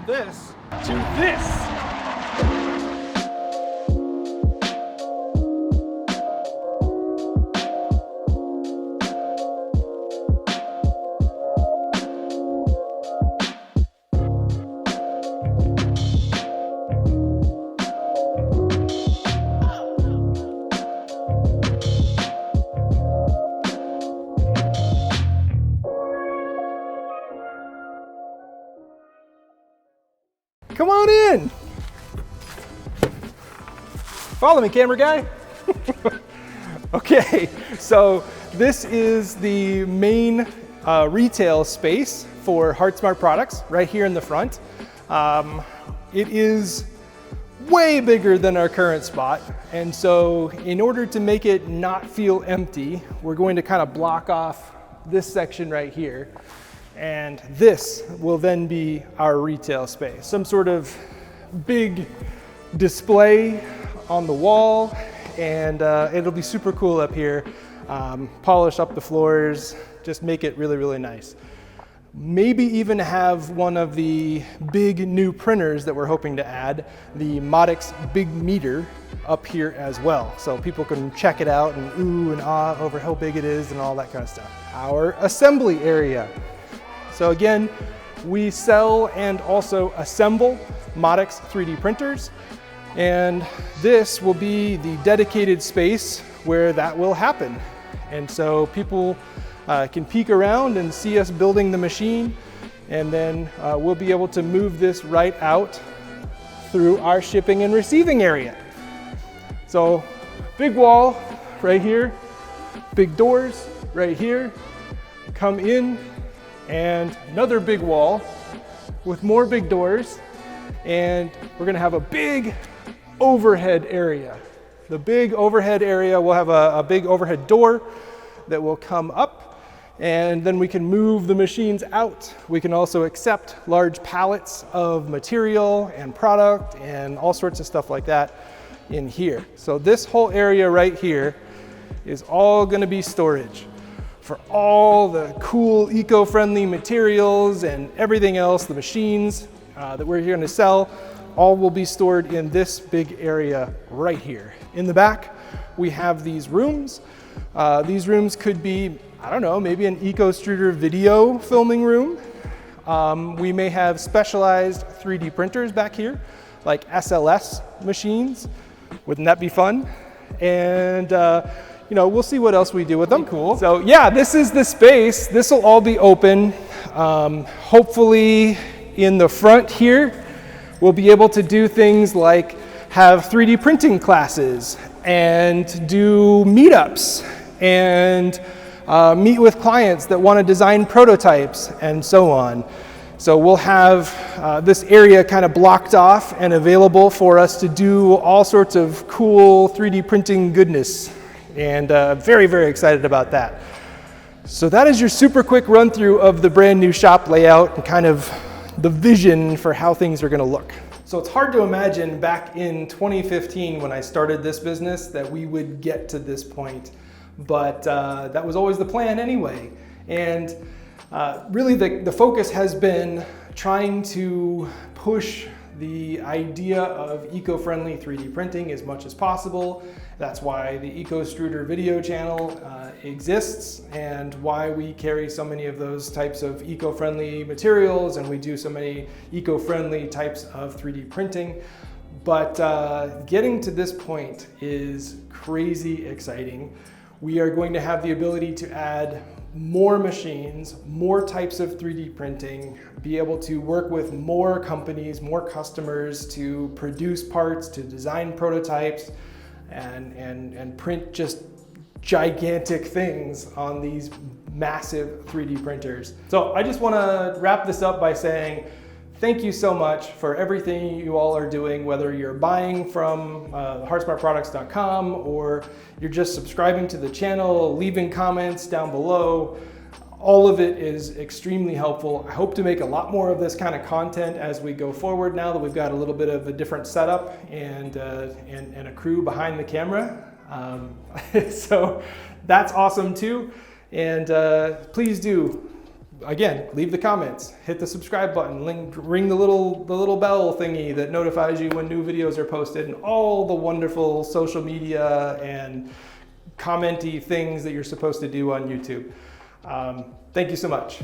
this to this. Come on in. Follow me, camera guy. Okay, so this is the main retail space for HeartSmart products right here in the front. It is way bigger than our current spot. And so in order to make it not feel empty, we're going to kind of block off this section right here. And this will then be our retail space. Some sort of big display on the wall, and it'll be super cool up here. Polish up the floors, just make it really, really nice. Maybe even have one of the big new printers that we're hoping to add, the Modix Big Meter, up here as well. So people can check it out and ooh and ah over how big it is and all that kind of stuff. Our assembly area. So again, we sell and also assemble Modix 3D printers, and this will be the dedicated space where that will happen. And so people can peek around and see us building the machine, and then we'll be able to move this right out through our shipping and receiving area. So big wall right here, big doors right here, come in, and another big wall with more big doors, and we're gonna have a big overhead area. The big overhead area will have a big overhead door that will come up, and then we can move the machines out. We can also accept large pallets of material and product and all sorts of stuff like that in here. So this whole area right here is all gonna be storage for all the cool eco-friendly materials and everything else, the machines that we're here to sell, all will be stored in this big area right here. In the back, we have these rooms. These rooms could be, I don't know, maybe an ECOstruder video filming room. We may have specialized 3D printers back here, like SLS machines. Wouldn't that be fun? And you know, we'll see what else we do with them. Cool. So yeah, this is the space. This will all be open. Hopefully in the front here, we'll be able to do things like have 3D printing classes and do meetups and meet with clients that want to design prototypes and so on. So we'll have this area kind of blocked off and available for us to do all sorts of cool 3D printing goodness. And very, very excited about that. So that is your super quick run through of the brand new shop layout and kind of the vision for how things are gonna look. So it's hard to imagine back in 2015 when I started this business that we would get to this point, but that was always the plan anyway. And really the focus has been trying to push the idea of eco-friendly 3D printing as much as possible. That's why the ECOstruder video channel exists and why we carry so many of those types of eco-friendly materials and we do so many eco-friendly types of 3D printing. But getting to this point is crazy exciting. We are going to have the ability to add more machines, more types of 3D printing, be able to work with more companies, more customers to produce parts, to design prototypes, and print just gigantic things on these massive 3D printers. So I just want to wrap this up by saying thank you so much for everything you all are doing, whether you're buying from heartsmartproducts.com or you're just subscribing to the channel, leaving comments down below. All of it is extremely helpful. I hope to make a lot more of this kind of content as we go forward now that we've got a little bit of a different setup and a crew behind the camera. So that's awesome too. And please do again, leave the comments, hit the subscribe button, ring the little bell thingy that notifies you when new videos are posted, and all the wonderful social media and commenty things that you're supposed to do on YouTube. Thank you so much.